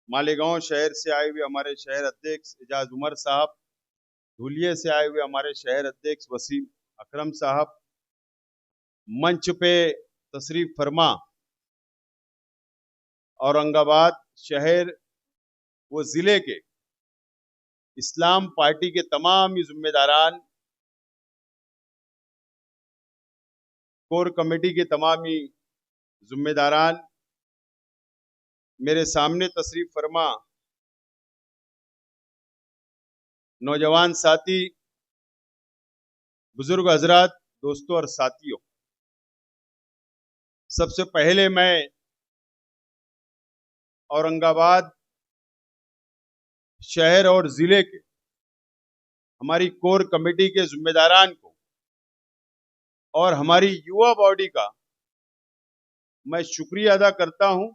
मालेगांव शहर से आए हुए हमारे शहर अध्यक्ष एजाज उमर साहब, धुलिये से आए हुए हमारे शहर अध्यक्ष वसीम अकरम साहब, मंच पे तशरीफ फरमा औरंगाबाद शहर व जिले के इस्लाम पार्टी के तमाम ही जिम्मेदारान, कोर कमेटी के तमाम ही जिम्मेदारान, मेरे सामने तशरीफ फरमा नौजवान साथी, बुजुर्ग हजरात, दोस्तों और साथियों, सबसे पहले मैं औरंगाबाद शहर और जिले के हमारी कोर कमेटी के जिम्मेदारान को और हमारी युवा बॉडी का मैं शुक्रिया अदा करता हूं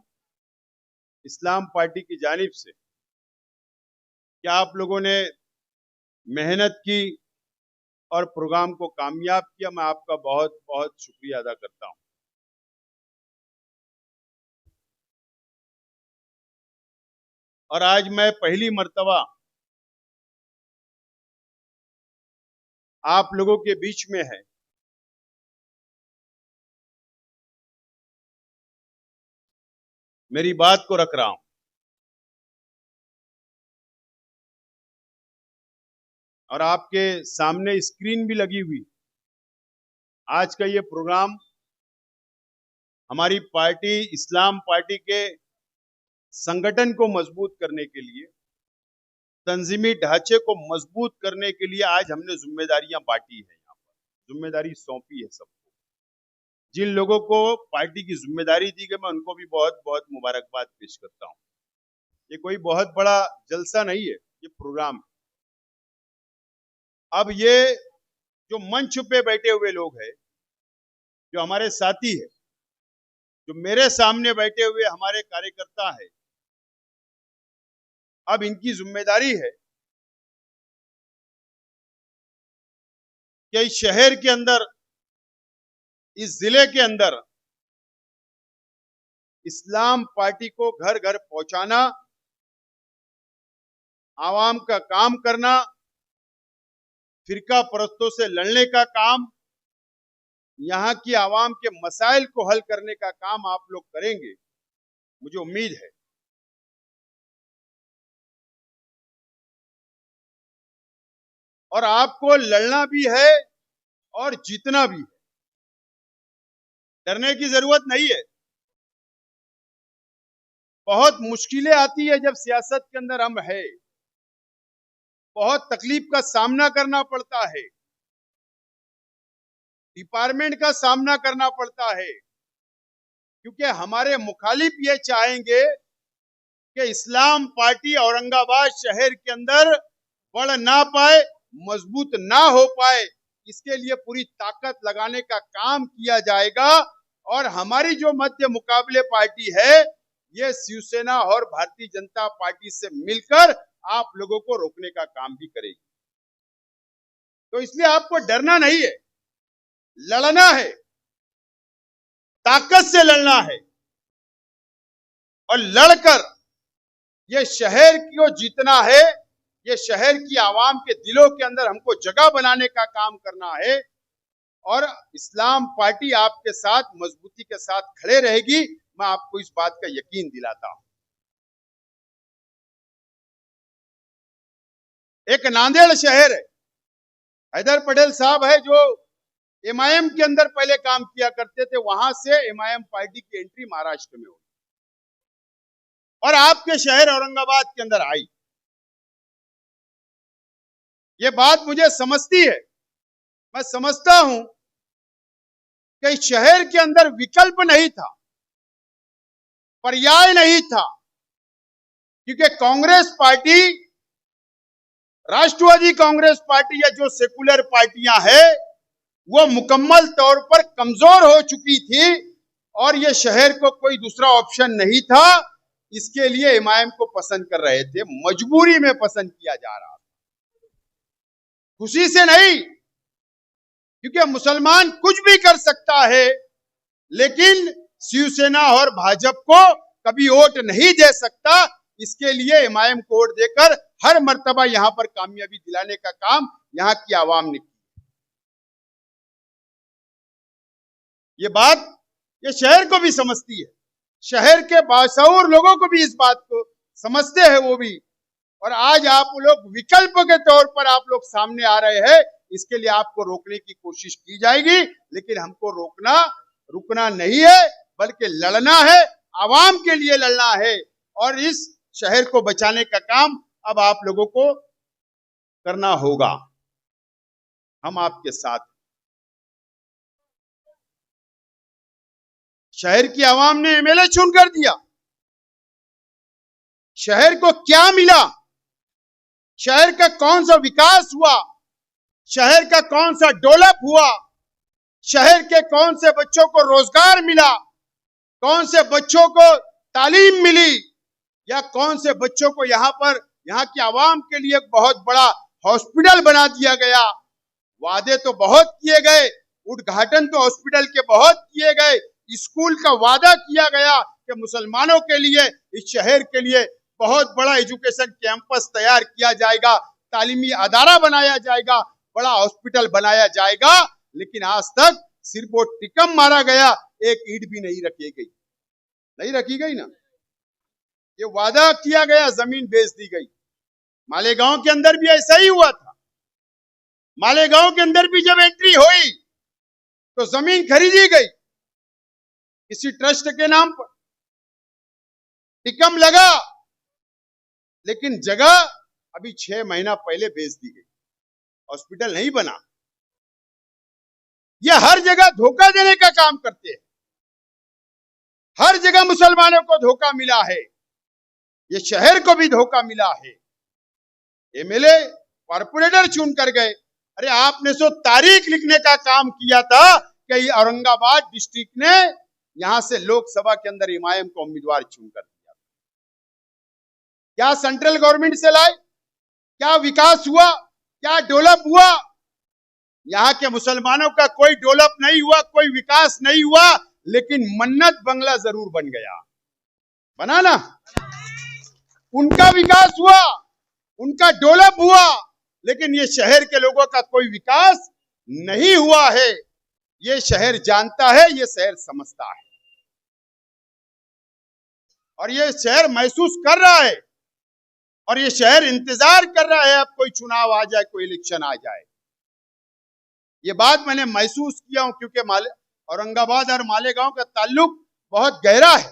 इस्लाम पार्टी की जानिब से कि आप लोगों ने मेहनत की और प्रोग्राम को कामयाब किया। मैं आपका बहुत बहुत शुक्रिया अदा करता हूं। और आज मैं पहली मर्तबा आप लोगों के बीच में है। मेरी बात को रख रहा हूं और आपके सामने स्क्रीन भी लगी हुई। आज का ये प्रोग्राम हमारी पार्टी इस्लाम पार्टी के संगठन को मजबूत करने के लिए, तंजीमी ढांचे को मजबूत करने के लिए आज हमने जिम्मेदारियां बांटी है। यहाँ पर जिम्मेदारी सौंपी है सबको। जिन लोगों को पार्टी की जिम्मेदारी दी गई, मैं उनको भी बहुत बहुत मुबारकबाद पेश करता हूं। ये कोई बहुत बड़ा जलसा नहीं है, ये प्रोग्राम है। अब ये जो मंच पे बैठे हुए लोग हैं, जो हमारे साथी है, जो मेरे सामने बैठे हुए हमारे कार्यकर्ता है, अब इनकी जिम्मेदारी है कि इस शहर के अंदर, इस जिले के अंदर इस्लाम पार्टी को घर घर पहुंचाना, आवाम का काम करना, फिरका परस्तों से लड़ने का काम, यहाँ की आवाम के मसाइल को हल करने का काम आप लोग करेंगे, मुझे उम्मीद है। और आपको लड़ना भी है और जीतना भी है। डरने की जरूरत नहीं है। बहुत मुश्किलें आती है जब सियासत के अंदर हम है, बहुत तकलीफ का सामना करना पड़ता है, डिपार्टमेंट का सामना करना पड़ता है, क्योंकि हमारे मुखालिफ ये चाहेंगे कि इस्लाम पार्टी औरंगाबाद शहर के अंदर बढ़ ना पाए, मजबूत ना हो पाए। इसके लिए पूरी ताकत लगाने का काम किया जाएगा। और हमारी जो मध्य मुकाबले पार्टी है, ये शिवसेना और भारतीय जनता पार्टी से मिलकर आप लोगों को रोकने का काम भी करेगी। तो इसलिए आपको डरना नहीं है, लड़ना है, ताकत से लड़ना है और लड़कर ये शहर को जीतना है। ये शहर की आवाम के दिलों के अंदर हमको जगह बनाने का काम करना है और इस्लाम पार्टी आपके साथ मजबूती के साथ खड़े रहेगी। मैं आपको इस बात का यकीन दिलाता हूं। एक नांदेड़ शहर है, हैदर पटेल साहब है जो एमआईएम के अंदर पहले काम किया करते थे, वहां से एमआईएम पार्टी की एंट्री महाराष्ट्र में हुई और आपके शहर औरंगाबाद के अंदर आई। ये बात मुझे समझती है। मैं समझता हूं कि शहर के अंदर विकल्प नहीं था, पर्याय नहीं था, क्योंकि कांग्रेस पार्टी, राष्ट्रवादी कांग्रेस पार्टी या जो सेकुलर पार्टियां हैं, वो मुकम्मल तौर पर कमजोर हो चुकी थी और ये शहर को कोई दूसरा ऑप्शन नहीं था। इसके लिए एमआईएम को पसंद कर रहे थे, मजबूरी में पसंद किया जा रहा था, खुशी से नहीं। क्योंकि मुसलमान कुछ भी कर सकता है, लेकिन शिवसेना और भाजपा को कभी वोट नहीं दे सकता। इसके लिए हिमायम को वोट देकर हर मर्तबा यहां पर कामयाबी दिलाने का काम यहां की आवाम ने किया। ये बात ये शहर को भी समझती है, शहर के बाशऊर लोगों को भी इस बात को समझते हैं वो भी। और आज आप लोग विकल्प के तौर पर आप लोग सामने आ रहे हैं, इसके लिए आपको रोकने की कोशिश की जाएगी, लेकिन हमको रुकना नहीं है, बल्कि लड़ना है, आवाम के लिए लड़ना है। और इस शहर को बचाने का काम अब आप लोगों को करना होगा। हम आपके साथ। शहर की आवाम ने एमएलए चुनकर दिया। शहर को क्या मिला? शहर का कौन सा विकास हुआ? शहर का कौन सा डेवलप हुआ? शहर के कौन से बच्चों को रोजगार मिला? कौन से बच्चों को तालीम मिली? या कौन से बच्चों को यहाँ की आवाम के लिए एक बहुत बड़ा हॉस्पिटल बना दिया गया? वादे तो बहुत किए गए, उद्घाटन तो हॉस्पिटल के बहुत किए गए, स्कूल का वादा किया गया कि मुसलमानों के लिए, इस शहर के लिए बहुत बड़ा एजुकेशन कैंपस तैयार किया जाएगा, तालीमी अदारा बनाया जाएगा, बड़ा हॉस्पिटल बनाया जाएगा। लेकिन आज तक सिर्फ वो टिकम मारा गया, एक ईंट भी नहीं रखी गई ना। ये वादा किया गया, जमीन बेच दी गई। मालेगांव के अंदर भी ऐसा ही हुआ था। मालेगांव के अंदर भी जब एंट्री हुई तो जमीन खरीदी गई किसी ट्रस्ट के नाम पर, टिकम लगा, लेकिन जगह अभी 6 महीना पहले बेच दी गई, हॉस्पिटल नहीं बना। ये हर जगह धोखा देने का काम करते हैं, हर जगह मुसलमानों को धोखा मिला है, ये शहर को भी धोखा मिला है। एमएलए कॉर्पोरेटर चुन कर गए। अरे आपने सो तारीख लिखने का काम किया था कि औरंगाबाद डिस्ट्रिक्ट ने यहां से लोकसभा के अंदर इमाम को उम्मीदवार चुनकर दिया। क्या सेंट्रल गवर्नमेंट से लाए? क्या विकास हुआ? क्या डेवलप हुआ? यहाँ के मुसलमानों का कोई डेवलप नहीं हुआ, कोई विकास नहीं हुआ, लेकिन मन्नत बंगला जरूर बन गया। बना ना? उनका विकास हुआ, उनका डेवलप हुआ, लेकिन ये शहर के लोगों का कोई विकास नहीं हुआ है। ये शहर जानता है, ये शहर समझता है, और ये शहर महसूस कर रहा है, और ये शहर इंतजार कर रहा है अब कोई चुनाव आ जाए, कोई इलेक्शन आ जाए। ये बात मैंने महसूस किया हूं, क्योंकि औरंगाबाद और मालेगांव का ताल्लुक बहुत गहरा है।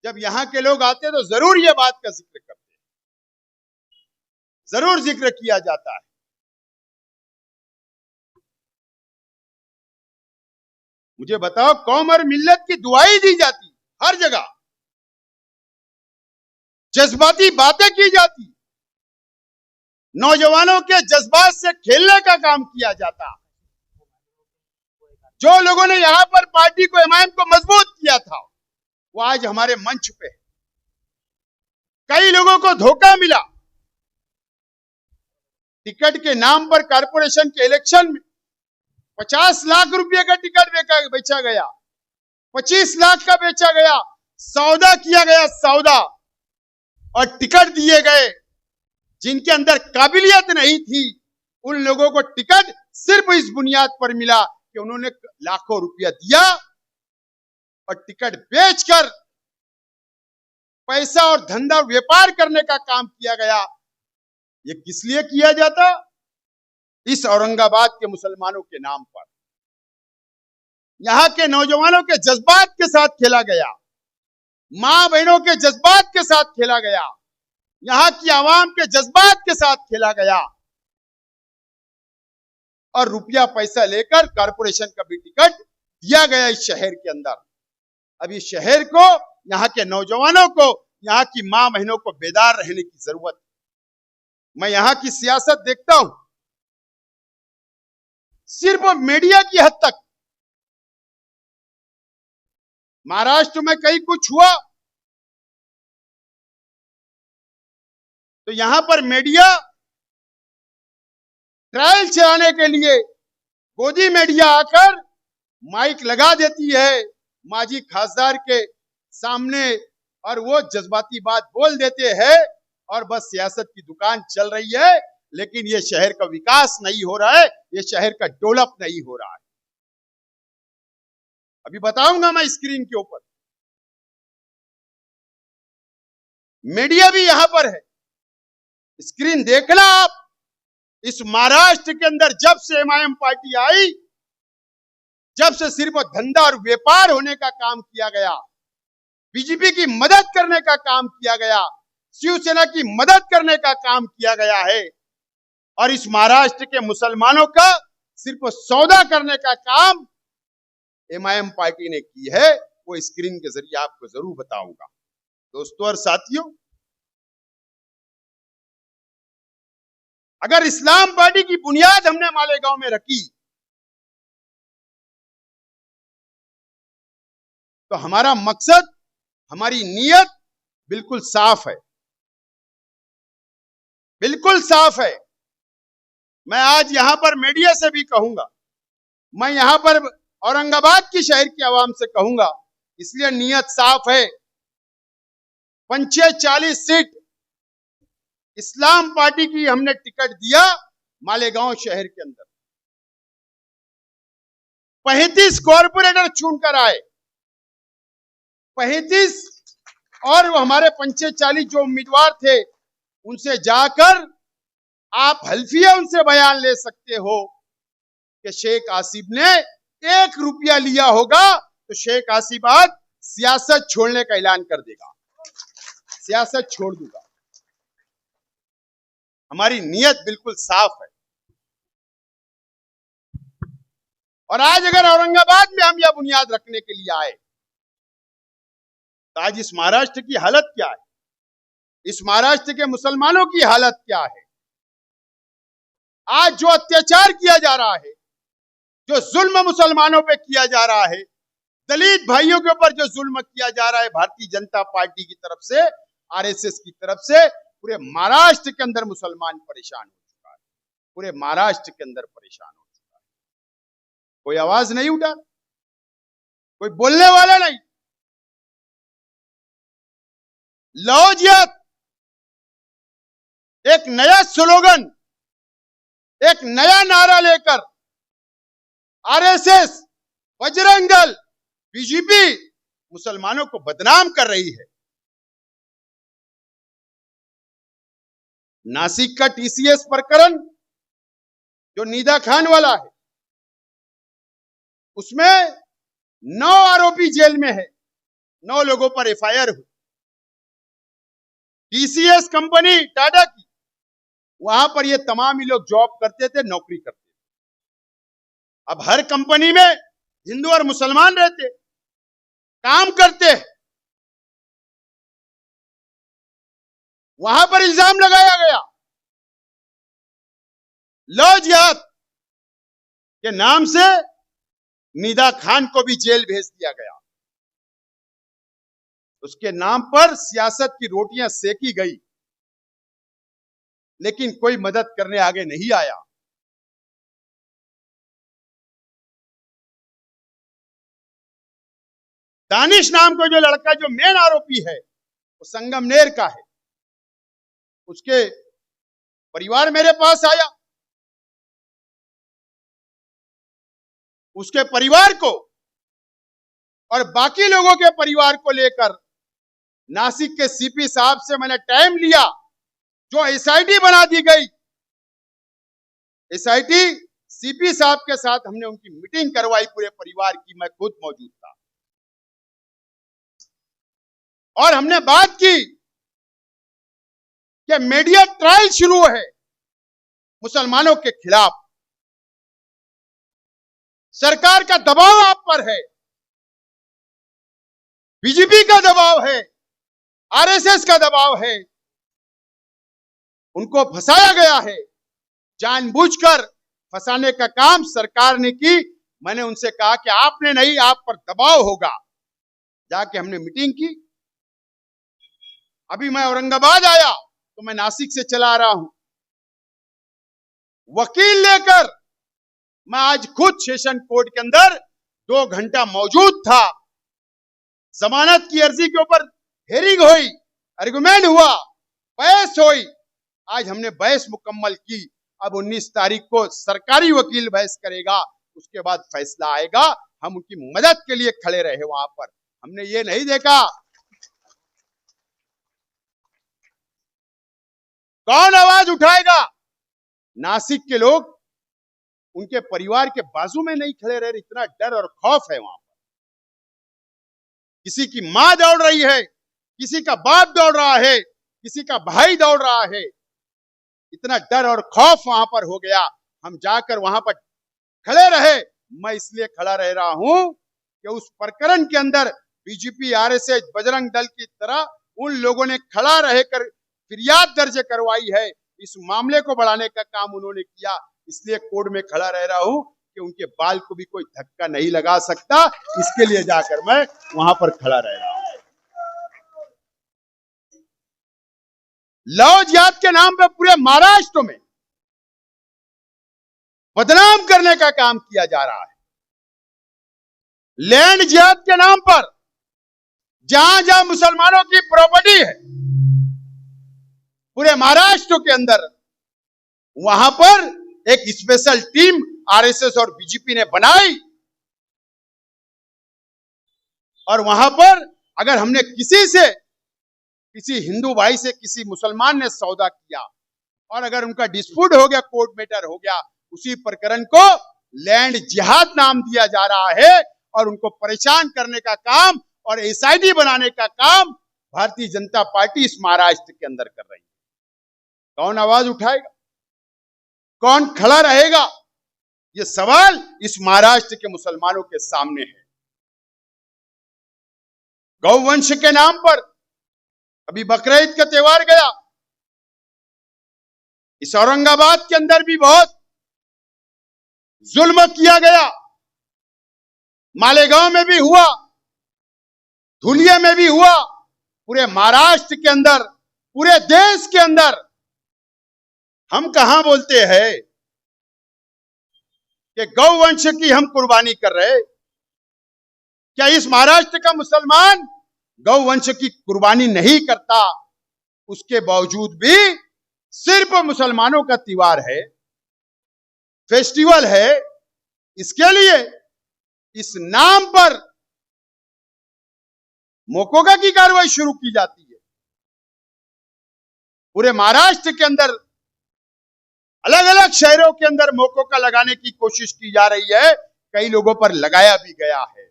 जब यहाँ के लोग आते हैं तो जरूर ये बात का जिक्र करते हैं, जरूर जिक्र किया जाता है। मुझे बताओ, कौम और मिल्लत की दुआई दी जाती हर जगह, जज्बाती बातें की जाती, नौजवानों के जज्बात से खेलने का काम किया जाता। जो लोगों ने यहां पर पार्टी को, इमाम को मजबूत किया था, वो आज हमारे मंच पे है। कई लोगों को धोखा मिला, टिकट के नाम पर कारपोरेशन के इलेक्शन में 50 लाख रुपए का टिकट बेचा गया, 25 लाख का बेचा गया, सौदा किया गया, सौदा, और टिकट दिए गए जिनके अंदर काबिलियत नहीं थी। उन लोगों को टिकट सिर्फ इस बुनियाद पर मिला कि उन्होंने लाखों रुपया दिया और टिकट बेचकर पैसा और धंधा व्यापार करने का काम किया गया। ये किस लिए किया जाता? इस औरंगाबाद के मुसलमानों के नाम पर। यहां के नौजवानों के जज्बात के साथ खेला गया, मां बहनों के जज्बात के साथ खेला गया, यहां की आवाम के जज्बात के साथ खेला गया, और रुपया पैसा लेकर कारपोरेशन का भी टिकट दिया गया इस शहर के अंदर। अब इस शहर को, यहाँ के नौजवानों को, यहाँ की मां बहनों को बेदार रहने की जरूरत है। मैं यहाँ की सियासत देखता हूं, सिर्फ मीडिया की हद तक। महाराष्ट्र में कहीं कुछ हुआ तो यहां पर मीडिया ट्रायल चलाने के लिए गोदी मीडिया आकर माइक लगा देती है, माजी खासदार के सामने और वो जज्बाती बात बोल देते हैं और बस सियासत की दुकान चल रही है, लेकिन ये शहर का विकास नहीं हो रहा है, ये शहर का डेवलप नहीं हो रहा है। अभी बताऊंगा मैं स्क्रीन के ऊपर। मीडिया भी यहां पर है, स्क्रीन देखना आप। इस महाराष्ट्र के अंदर जब से एमआईएम पार्टी आई, जब से सिर्फ धंधा और व्यापार होने का काम किया गया, बीजेपी की मदद करने का काम किया गया, शिवसेना की मदद करने का काम किया गया है, और इस महाराष्ट्र के मुसलमानों का सिर्फ सौदा करने का काम एमआईएम पार्टी ने की है। वो स्क्रीन के जरिए आपको जरूर बताऊंगा। दोस्तों और साथियों, अगर इस्लाम पार्टी की बुनियाद हमने मालेगांव में रखी तो हमारा मकसद, हमारी नीयत बिल्कुल साफ है, बिल्कुल साफ है। मैं आज यहां पर मीडिया से भी कहूंगा, मैं यहां पर औरंगाबाद की शहर की आवाम से कहूंगा, इसलिए नीयत साफ है। 45-40 सीट इस्लाम पार्टी की हमने टिकट दिया मालेगांव शहर के अंदर। 35 कॉर्पोरेटर चुनकर आए, 35, और हमारे 45 जो उम्मीदवार थे उनसे जाकर आप हल्फिया उनसे बयान ले सकते हो कि शेख आसिफ ने 1 रुपया लिया होगा तो शेख आसिफ आज सियासत छोड़ने का ऐलान कर देगा, सियासत छोड़ दूंगा। हमारी नीयत बिल्कुल साफ है। और आज अगर औरंगाबाद में हम यह बुनियाद रखने के लिए आए तो आज इस महाराष्ट्र की हालत क्या है, इस महाराष्ट्र के मुसलमानों की हालत क्या है। आज जो अत्याचार किया जा रहा है, जो जुल्म मुसलमानों पे किया जा रहा है, दलित भाइयों के ऊपर जो जुल्म किया जा रहा है भारतीय जनता पार्टी की तरफ से, आरएसएस की तरफ से, पूरे महाराष्ट्र के अंदर मुसलमान परेशान हो चुका है, पूरे महाराष्ट्र के अंदर परेशान हो चुका है। कोई आवाज नहीं उठा, कोई बोलने वाला नहीं। लो जिहाद एक नया स्लोगन, एक नया नारा लेकर आरएसएस, बजरंग दल, बीजेपी मुसलमानों को बदनाम कर रही है। नासिक का टीसीएस प्रकरण जो निदा खान वाला है, उसमें 9 आरोपी जेल में है, 9 लोगों पर एफआईआर हुई। टीसीएस कंपनी टाटा की, वहां पर ये तमाम ही लोग जॉब करते थे, नौकरी करते थे। अब हर कंपनी में हिंदू और मुसलमान रहते, काम करते, वहां पर इल्जाम लगाया गया। लो जिहाद के नाम से निदा खान को भी जेल भेज दिया गया। उसके नाम पर सियासत की रोटियां सेकी गई, लेकिन कोई मदद करने आगे नहीं आया। दानिश नाम को जो लड़का जो मेन आरोपी है, वो संगमनेर का है। उसके परिवार मेरे पास आया, उसके परिवार को और बाकी लोगों के परिवार को लेकर नासिक के सीपी साहब से मैंने टाइम लिया। जो एसआईटी बना दी गई, एसआईटी सीपी साहब के साथ हमने उनकी मीटिंग करवाई, पूरे परिवार की, मैं खुद मौजूद था, और हमने बात की कि मीडिया ट्रायल शुरू है मुसलमानों के खिलाफ। सरकार का दबाव आप पर है, बीजेपी का दबाव है, आरएसएस का दबाव है, उनको फंसाया गया है। जानबूझकर फंसाने का काम सरकार ने की। मैंने उनसे कहा कि आपने नहीं, आप पर दबाव होगा। जाके हमने मीटिंग की। अभी मैं औरंगाबाद आया तो मैं नासिक से चला आ रहा हूं, वकील लेकर मैं आज खुद सेशन कोर्ट के अंदर 2 घंटा मौजूद था। जमानत की अर्जी के ऊपर हेरिंग हुई, आर्गुमेंट हुआ, बहस हुई। आज हमने बहस मुकम्मल की। अब 19 तारीख को सरकारी वकील बहस करेगा, उसके बाद फैसला आएगा। हम उनकी मदद के लिए खड़े रहे वहां पर। हमने ये नहीं देखा कौन आवाज उठाएगा। नासिक के लोग उनके परिवार के बाजू में नहीं खड़े रहे, इतना डर और खौफ है वहां पर। किसी की मां दौड़ रही है, किसी का बाप दौड़ रहा है, किसी का भाई दौड़ रहा है। इतना डर और खौफ वहां पर हो गया। हम जाकर वहां पर खड़े रहे। मैं इसलिए खड़ा रह रहा हूं कि उस प्रकरण के अंदर बीजेपी, आरएसएस, बजरंग दल की तरह उन लोगों ने खड़ा रहकर फिरियाद दर्ज करवाई है। इस मामले को बढ़ाने का काम उन्होंने किया। इसलिए कोर्ट में खड़ा रह रहा हूं कि उनके बाल को भी कोई धक्का नहीं लगा सकता। इसके लिए जाकर मैं वहां पर खड़ा रह रहा हूं। लव जिहाद के नाम पे पूरे महाराष्ट्र में बदनाम करने का काम किया जा रहा है। लैंड जिहाद के नाम पर जहां जहां मुसलमानों की प्रॉपर्टी है पूरे महाराष्ट्र के अंदर, वहां पर एक स्पेशल टीम आरएसएस और बीजेपी ने बनाई। और वहां पर अगर हमने किसी हिंदू भाई से किसी मुसलमान ने सौदा किया और अगर उनका डिस्प्यूट हो गया, कोर्ट मैटर हो गया, उसी प्रकरण को लैंड जिहाद नाम दिया जा रहा है और उनको परेशान करने का काम और एसआईटी बनाने का काम भारतीय जनता पार्टी इस महाराष्ट्र के अंदर कर रही है। कौन आवाज उठाएगा, कौन खड़ा रहेगा, ये सवाल इस महाराष्ट्र के मुसलमानों के सामने है। गौवंश के नाम पर अभी बकरीद का त्योहार गया, इस औरंगाबाद के अंदर भी बहुत जुल्म किया गया। मालेगांव में भी हुआ, धुलिया में भी हुआ, पूरे महाराष्ट्र के अंदर, पूरे देश के अंदर। हम कहां बोलते हैं कि गौवंश की हम कुर्बानी कर रहे? क्या इस महाराष्ट्र का मुसलमान गौवंश की कुर्बानी नहीं करता? उसके बावजूद भी सिर्फ मुसलमानों का त्योहार है, फेस्टिवल है, इसके लिए इस नाम पर मोकोगा की कार्रवाई शुरू की जाती है। पूरे महाराष्ट्र के अंदर अलग अलग शहरों के अंदर मोकोगा लगाने की कोशिश की जा रही है, कई लोगों पर लगाया भी गया है।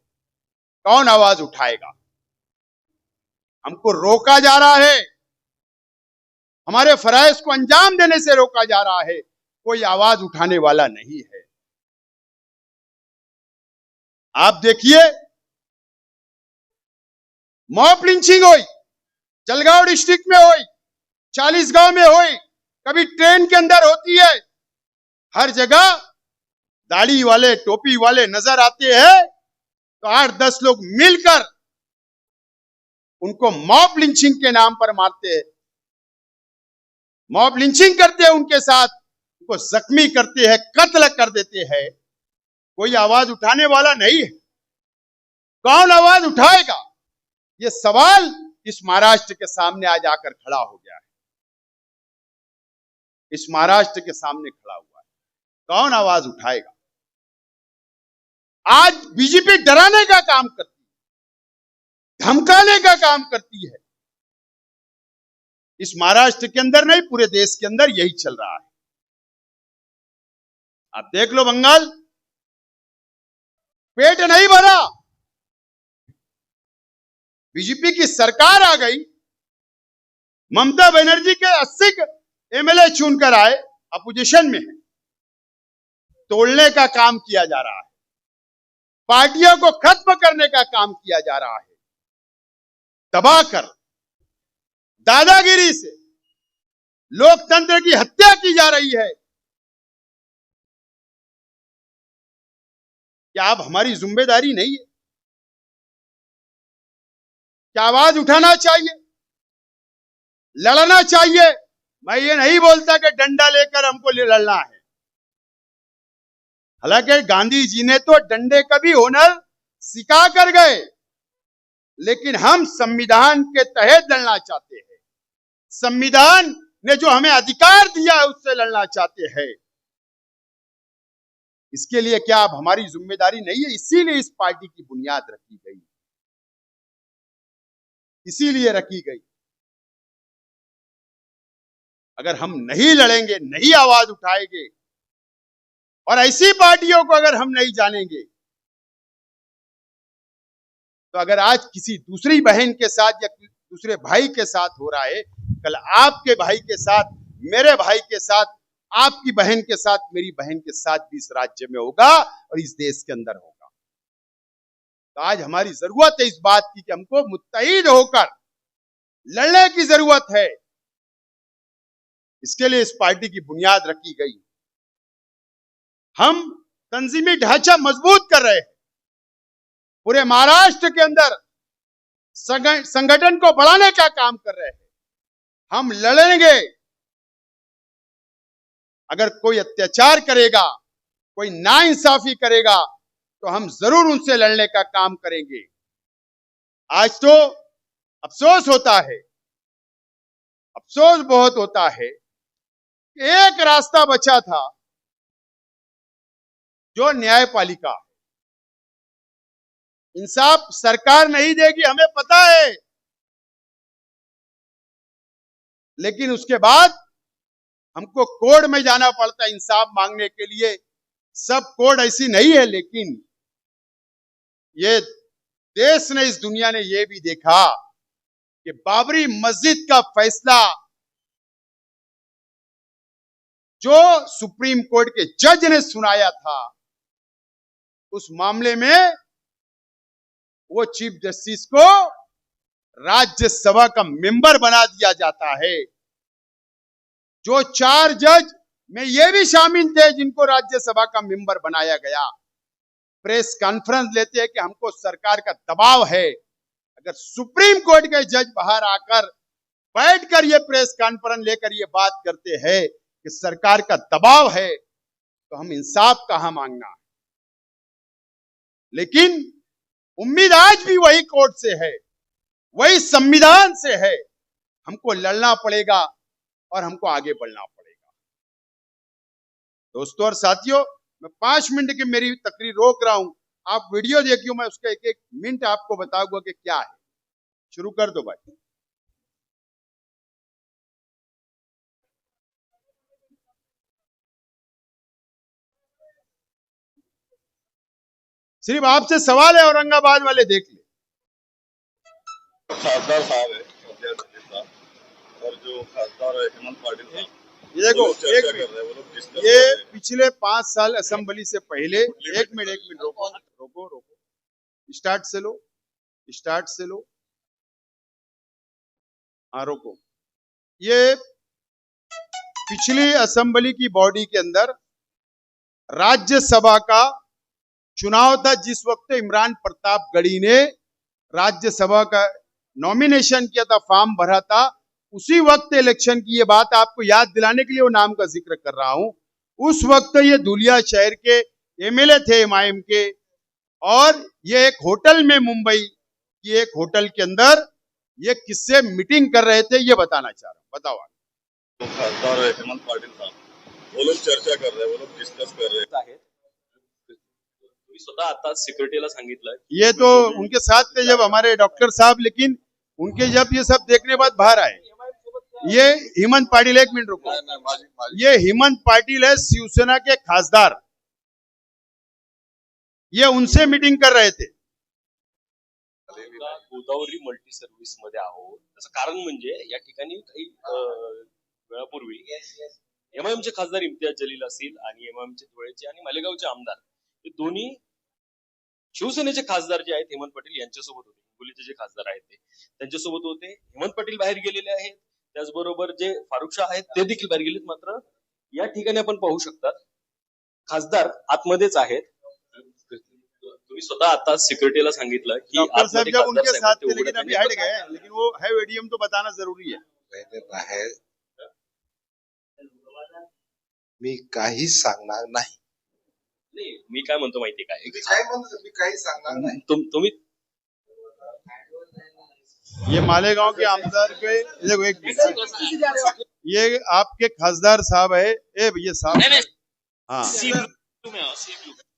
कौन आवाज उठाएगा? हमको रोका जा रहा है, हमारे फराइज को अंजाम देने से रोका जा रहा है, कोई आवाज उठाने वाला नहीं है। आप देखिए, मॉब लिंचिंग हुई, जलगांव डिस्ट्रिक्ट में हुई, चालीसगांव में हुई, कभी ट्रेन के अंदर होती है। हर जगह दाढ़ी वाले, टोपी वाले नजर आते हैं तो 8-10 लोग मिलकर उनको मॉब लिंचिंग के नाम पर मारते हैं, मॉब लिंचिंग करते हैं, उनके साथ उनको जख्मी करते हैं, कत्ल कर देते हैं। कोई आवाज उठाने वाला नहीं है। कौन आवाज उठाएगा? ये सवाल इस महाराष्ट्र के सामने आज आकर खड़ा हो गया है, इस महाराष्ट्र के सामने खड़ा हुआ है। कौन आवाज उठाएगा? आज बीजेपी डराने का काम करती है, धमकाने का काम करती है। इस महाराष्ट्र के अंदर नहीं, पूरे देश के अंदर यही चल रहा है। आप देख लो, बंगाल पेट नहीं भरा, बीजेपी की सरकार आ गई, ममता बनर्जी के 80 एमएलए चुनकर आए, अपोजिशन में है, तोड़ने का काम किया जा रहा है, पार्टियों को खत्म करने का काम किया जा रहा है, दबा कर दादागिरी से लोकतंत्र की हत्या की जा रही है। क्या अब हमारी जिम्मेदारी नहीं है? क्या आवाज उठाना चाहिए, लड़ना चाहिए? मैं ये नहीं बोलता कि डंडा लेकर हमको लड़ना है। हालांकि गांधी जी ने तो डंडे का भी हुनर सिखा कर गए। लेकिन हम संविधान के तहत लड़ना चाहते हैं। संविधान ने जो हमें अधिकार दिया है उससे लड़ना चाहते हैं। इसके लिए क्या अब हमारी जिम्मेदारी नहीं है? इसीलिए इस पार्टी की बुनियाद रखी गई, इसीलिए रखी गई। अगर हम नहीं लड़ेंगे, नहीं आवाज उठाएंगे और ऐसी पार्टियों को अगर हम नहीं जानेंगे, तो अगर आज किसी दूसरी बहन के साथ या दूसरे भाई के साथ हो रहा है, कल आपके भाई के साथ, मेरे भाई के साथ, आपकी बहन के साथ, मेरी बहन के साथ भी इस राज्य में होगा और इस देश के अंदर होगा। तो आज हमारी जरूरत है इस बात की कि हमको मुत्तहिद होकर लड़ने की जरूरत है। इसके लिए इस पार्टी की बुनियाद रखी गई। हम तंजीमी ढांचा मजबूत कर रहे हैं। पूरे महाराष्ट्र के अंदर संगठन को बढ़ाने का काम कर रहे हैं। हम लड़ेंगे। अगर कोई अत्याचार करेगा, कोई नाइंसाफी करेगा, तो हम जरूर उनसे लड़ने का काम करेंगे। आज तो अफसोस होता है, अफसोस बहुत होता है। एक रास्ता बचा था, जो न्यायपालिका। इंसाफ सरकार नहीं देगी, हमें पता है, लेकिन उसके बाद हमको कोर्ट में जाना पड़ता है इंसाफ मांगने के लिए। सब कोर्ट ऐसी नहीं है, लेकिन ये देश ने, इस दुनिया ने ये भी देखा कि बाबरी मस्जिद का फैसला जो सुप्रीम कोर्ट के जज ने सुनाया था, उस मामले में वो चीफ जस्टिस को राज्यसभा का मेंबर बना दिया जाता है। जो 4 जज में ये भी शामिल थे जिनको राज्यसभा का मेंबर बनाया गया, प्रेस कॉन्फ्रेंस लेते हैं कि हमको सरकार का दबाव है। अगर सुप्रीम कोर्ट के जज बाहर आकर बैठकर ये प्रेस कॉन्फ्रेंस लेकर ये बात करते हैं कि सरकार का दबाव है, तो हम इंसाफ कहां मांगना है? लेकिन उम्मीद आज भी वही कोर्ट से है, वही संविधान से है। हमको लड़ना पड़ेगा और हमको आगे बढ़ना पड़ेगा। दोस्तों और साथियों, मैं 5 मिनट की मेरी तकरीर रोक रहा हूं। आप वीडियो देखियो, मैं उसका एक एक मिनट आपको बताऊंगा कि क्या है। शुरू कर दो भाई। सिर्फ आपसे सवाल है, औरंगाबाद वाले देख ले। खासदार साहब है और जो खासदार है हेमंत पाटिल साहब, ये देखो, चर्चा कर रहे हैं, वो लोग डिस्कस ये कर रहे हैं। पिछले 5 साल असेंबली से पहले, एक मिनट रोको रोको रोको, स्टार्ट से लो, स्टार्ट से लो। हाँ रोको। ये पिछली असेंबली की बॉडी के अंदर राज्यसभा का चुनाव था, जिस वक्त इमरान प्रतापगढ़ी ने राज्यसभा का नॉमिनेशन किया था, फॉर्म भरा था। उसी वक्त इलेक्शन की ये बात आपको याद दिलाने के लिए वो नाम का जिक्र कर रहा हूं। उस वक्त ये धुलिया शहर के एमएलए थे एमआईएम के, और ये एक होटल में, मुंबई की एक होटल के अंदर ये किससे मीटिंग कर रहे थे, ये बताना चाह रहा हूं। बताओ। तो खासदार है हेमंत पाटिल साहब, वो लोग चर्चा कर रहे हैं, वो लोग डिस्कस कर रहे हैं। तुम्ही स्वतः आता सिक्युरिटीला सांगितलं, ये तो उनके साथ थे जब हमारे डॉक्टर साहब, लेकिन उनके जब ये सब देखने बाद बाहर आए। ये हेमंत पाटिल, एक मिनट रुको, ये हेमंत पाटिल है शिवसेना के खासदार, ये उनसे मीटिंग कर रहे थे। गोदावरी मल्टी सर्व्हिस मध्ये आहोत, त्याचं कारण म्हणजे या ठिकाणी काही वेळापूर्वी एमआयएमचे खासदार इम्तियाज जलील असतील आणि एमआयएमचे धुळेचे आणि मालेगावचे आमदार, हे दोन्ही शिवसेनेचे खासदार जे आहेत हेमंत पाटील यांच्यासोबत होते. हिंगोलीचे जे खासदार आहेत ते त्यांच्यासोबत होते. हेमंत पाटील बाहेर गेलेले आहेत, त्याचबरोबर जे फारुख शाह आहेत ते देखील बाहेर गेलेत. मात्र या ठिकाणी आपण पाहू शकतात खासदार आतमध्येच आहेत. तुम्ही स्वतः आता सिक्युरिटीला सांगितलं की डॉक्टर साहब जब उनके साथ थे, लेकिन अभी हट गए, लेकिन वो है वीडियम तो बताना जरूरी है। बाहेर मी काहीच सांगणार नाही. मी काय म्हणतो माहिती काय, मी काही सांगणार नाही. तुम्ही ये मालेगांव के आमदार के देखो एक मिनट, ये आपके खासदार साहब है, ए भैया साहब, हाँ,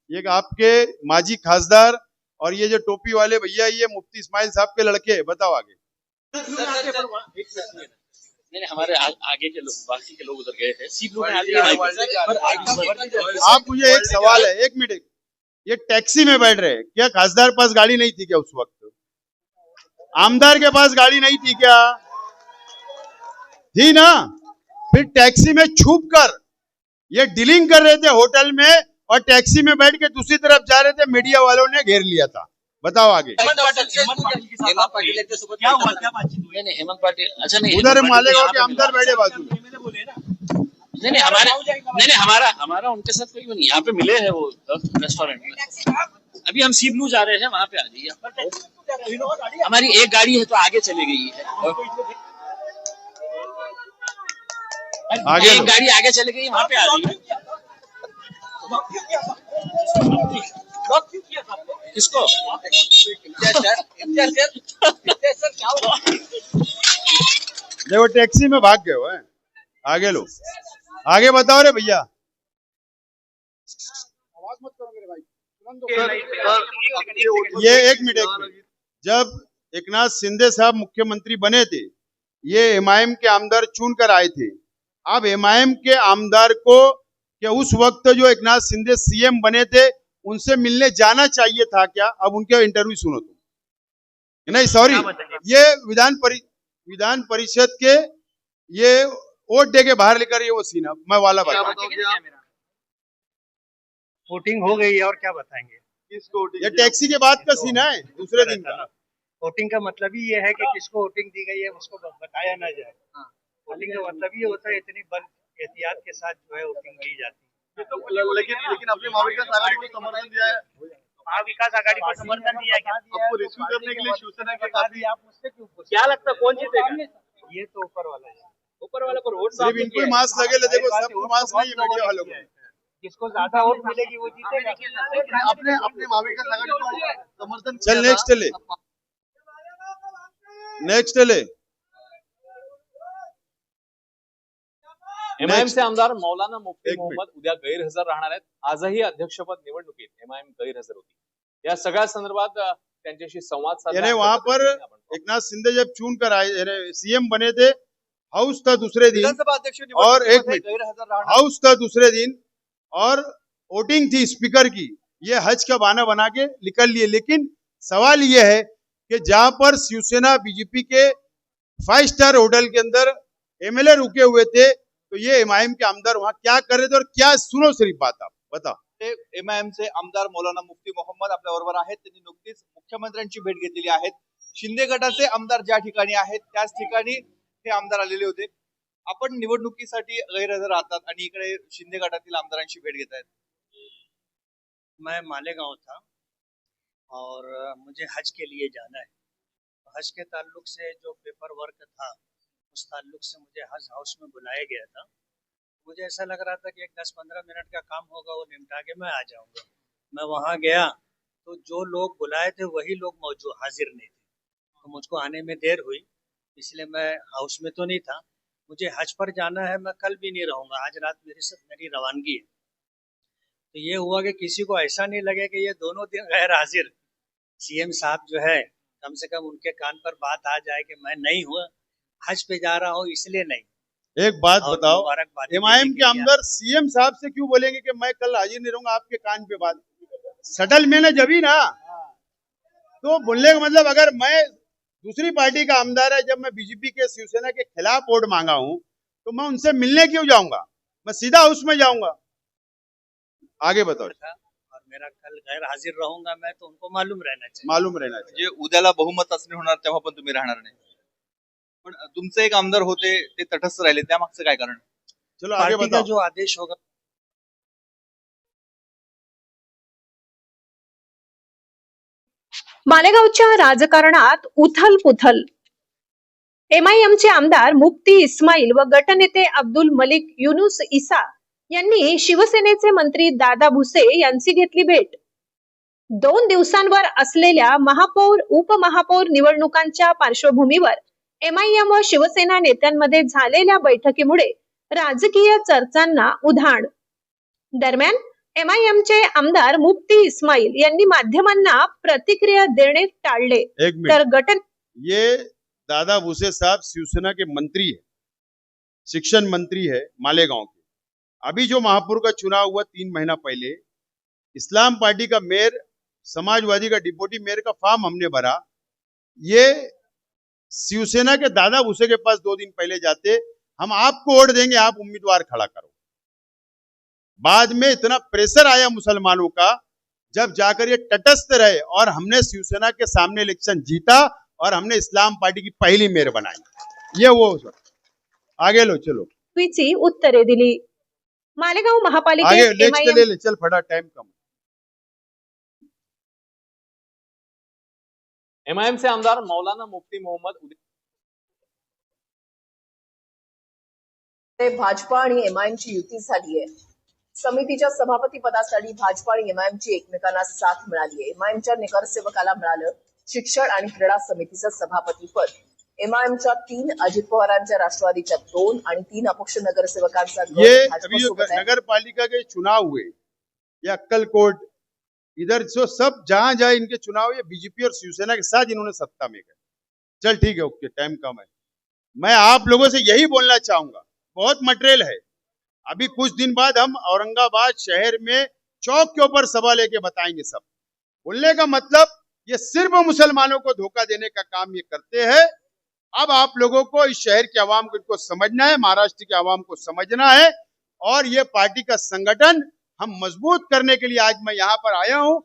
ये आपके माजी खासदार और ये जो टोपी वाले भैया ये मुफ्ती इस्माइल साहब के लड़के हैं। बताओ आगे। नहीं हमारे आगे के लोग, बाकी के लोग उधर गए थे। आप मुझे एक सवाल है, एक मिनट, ये टैक्सी में बैठ रहे हैं क्या? खासदार पास गाड़ी नहीं थी क्या उस वक्त? आमदार के पास गाड़ी नहीं थी क्या? थी ना? फिर टैक्सी में छुप कर ये डीलिंग कर रहे थे होटल में, और टैक्सी में बैठ के दूसरी तरफ जा रहे थे, मीडिया वालों ने घेर लिया था। बताओ आगे। हेमंत पाटिल, अच्छा नहीं, उधर मालेगांव के आमदार बैठे बाजू में। नहीं हमारा उनके साथ कोई नहीं, यहाँ पे मिले हैं वो रेस्टोरेंट में। अभी हम सी ब्लू जा रहे हैं, वहाँ पे आ जाइए। हमारी एक गाड़ी है तो आगे चली गई है, आगे एक गाड़ी आगे चली गई, वहाँ पे आ जाइए। किसको? देखो टैक्सी में भाग गए हो, आगे लो, आगे बताओ रे भैया। आवाज मत करो मेरे भाई। ये एक मिनट, जब एकनाथ शिंदे साहब मुख्यमंत्री बने थे, ये एमआईएम के आमदार चुन कर आए थे। अब एमआईएम के आमदार को क्या उस वक्त जो एकनाथ शिंदे सीएम बने थे उनसे मिलने जाना चाहिए था क्या? अब उनके इंटरव्यू सुनो तुम। नहीं सॉरी, ये विधान परिषद के ये वोट दे के बाहर लेकर ये वो सीन, मैं वाला बता। वोटिंग हो गई है और क्या बताएंगे? ये टैक्सी के बाद का सीन है, दूसरे दिन का। वोटिंग का मतलब ही ये है कि किसको वोटिंग दी गई है उसको बताया ना जाए। वोटिंग का मतलब ये होता है इतनी बल एहतियात के साथ जो है वोटिंग की जाती है। लेकिन अपने महाविकास आघाड़ी को समर्थन दिया है, महाविकास आघाड़ी को समर्थन दिया है, आपको रिसीव करने के लिए शिवसेना के काफी। आप मुझसे क्यों पूछ? क्या लगता कौन जीतेगा? ये तो ऊपर वाला है, ऊपर वाला पर वोट सिर्फ इनको ही मास्क लगे, देखो सबको मास्क नहीं है मीडिया वालों को। जिसको ज्यादा वोट मिलेगी वो जीतेगा। अपने महाविकास आघाड़ी को समर्थन। चल नेक्स्ट ले, नेक्स्ट ले। एमआयएम चे आमदार मौलाना मुफ्ती एक मिनिट. मोहम्मद उद्या गैरहजर राहणार आहेत. आजही अध्यक्षपद निवडणुकीत एमआयएम गैरहजर होती. या सगळ्या संदर्भात त्यांच्याशी संवाद साधला. यानी वहां पर एकनाथ शिंदे जब चुन कर आए, सीएम बने थे, हाउस था दूसरे दिन, और एक मिनट, हाउस था दूसरे दिन और वोटिंग थी स्पीकर की, ये हज का बहाना बना के निकल लिए। लेकिन सवाल ये है कि जहां पर शिवसेना बीजेपी के 5 स्टार होटल के अंदर एमएलए रुके हुए थे, तो ये एमआईएम के आमदार वहां क्या कर रहे थे और क्या? सुनो सिर्फ बात, आप बताओ। एमआयएमचे आमदार मौलाना मुफ्ती मोहम्मद आपल्या बरोबर आहेत. त्यांनी नुकतीच मुख्यमंत्र्यांची भेट घेतलेली आहे. शिंदे गटाचे आमदार ज्या ठिकाणी आहेत त्याच ठिकाणी हे आमदार आलेले होते. आपण निवडणुकीसाठी गैरहजर राहतात आणि इकडे शिंदे गटातील आमदारांची भेट घेत आहेत. मैं मालेगांव था और मुझे हज के लिए जाना है। हज के ताल्लुक से जो पेपर वर्क था उस ताल्लुक से मुझे हज हाउस में बुलाया गया था। मुझे ऐसा लग रहा था कि एक 10-15 मिनट का काम होगा, वो निपटा के मैं आ जाऊंगा। मैं वहाँ गया तो जो लोग बुलाए थे वही लोग मौजूद हाजिर नहीं थे, तो मुझको आने में देर हुई, इसलिए मैं हाउस में तो नहीं था। मुझे हज पर जाना है, मैं कल भी नहीं रहूँगा, आज रात मेरी रवानगी है। तो ये हुआ कि किसी को ऐसा नहीं लगे कि ये दोनों दिन गैर हाजिर सीएम साहब जो है, कम से कम उनके कान पर बात आ जाए कि मैं नहीं हुआ, हज पे जा रहा हूँ इसलिए नहीं। एक बात बताओ, मुबारकबादी एमआईएम के आमदार सीएम साहब से क्यों बोलेंगे कि मैं कल हाजिर नहीं रहूंगा? आपके कान पे बात सटल में ना जब ही ना, तो बोलने का मतलब, अगर मैं दूसरी पार्टी का आमदार है, जब मैं बीजेपी के शिवसेना के खिलाफ वोट मांगा हूं, तो मैं उनसे मिलने क्यों जाऊंगा? मैं सीधा हाउस में जाऊंगा। आगे बताओ। और मेरा कल गैर हाजिर रहूंगा मैं, तो उनको मालूम रहना चाहिए। मालूम रहना चाहिए। म्हणजे उद्याला बहुमत असणे होणार तेव्हा पण तुम्ही राहणार नाही. पण तुमचे एक आमदार होते ते तटस्थ राहिले, त्यामागचं काय कारण? चलो आगे पार्टी का बताओ। जो आदेश होगा। मालेगावच्या राजकारणात उथल पुथल. एमआयएमचे आमदार मुफ्ती इस्माईल व गटनेते अब्दुल मलिक युनुस इसा यांनी शिवसेनेचे मंत्री दादा भुसे यांची घेतली भेट. 2 दिवसांवर असलेल्या महापौर उपमहापौर निवडणुकांच्या पार्श्वभूमीवर एमआयएम व शिवसेना नेत्यांमध्ये झालेल्या बैठकीमुळे राजकीय चर्चांना उधाण. दरम्यान एमआयएमचे आमदार मुफ्ती इस्माईल यांनी माध्यमांना प्रतिक्रिया देणे टाळले. एक तर मिनट, ये दादा भूसे साहब शिवसेना के मंत्री है, शिक्षण मंत्री है मालेगांव के. अभी जो महापौर का चुनाव हुआ 3 महीना पहले, इस्लाम पार्टी का मेयर, समाजवादी का डिप्टी मेयर का फॉर्म हमने भरा. ये शिवसेना के दादा भूसे के पास 2 दिन पहले जाते, हम आपको वोट देंगे, आप उम्मीदवार खड़ा करो. बाद में इतना प्रेशर आया मुसलमानों का, जब जाकर ये तटस्थ रहे और हमने शिवसेना के सामने इलेक्शन जीता और हमने इस्लाम पार्टी की पहली मेयर बनाई. ये वो आगे लो, चलो ची उत्तरे दिली. मालेगाव आगे महापालिकेत नेक्स्ट एमआयएम ले चल, फटा टाइम कम. एमआयएमचे आमदार मौलाना मुफ्ती मोहम्मद भाजपा आणि एमआयएमची युती झाली आहे. समितीच्या सभापती पदासाठी भाजपा आणि एमआयएमची एकमेकांना साथ मिळाली आहे. एमआयएमच्या नगरसेवकाला मिळालं शिक्षण आणि क्रीडा समितीचं सभापतीपद. एमआयएमच्या 3, अजित पवारांच्या राष्ट्रवादीच्या 2 आणि 3 अपक्ष नगरसेवकांचा गट ये अभी जो भाजपसोबत आहे. नगर पालिका के चुनाव हुए, या अक्कलकोट, इधर जो सब जहां जहां इनके चुनाव, ये बीजेपी और शिवसेना के साथ इन्होंने सत्ता में गए. चल ठीक है, ओके, टाइम कम है. मैं आप लोगों से यही बोलना चाहूंगा, बहुत मटेरियल है. अभी कुछ दिन बाद हम औरंगाबाद शहर में चौक के ऊपर सभा लेके बताएंगे सब. बोलने का मतलब, ये सिर्फ मुसलमानों को धोखा देने का काम ये करते हैं. अब आप लोगों को, इस शहर के आवाम को इनको समझना है, महाराष्ट्र के आवाम को समझना है, और ये पार्टी का संगठन हम मजबूत करने के लिए आज मैं यहाँ पर आया हूँ.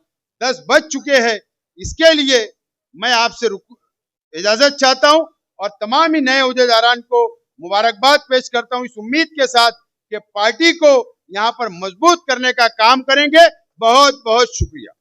10 बज चुके हैं. इसके लिए मैं आपसे इजाजत चाहता हूँ और तमाम ही नए उहदेदारान को मुबारकबाद पेश करता हूँ, इस उम्मीद के साथ कि पार्टी को यहाँ पर मजबूत करने का काम करेंगे. बहुत बहुत शुक्रिया.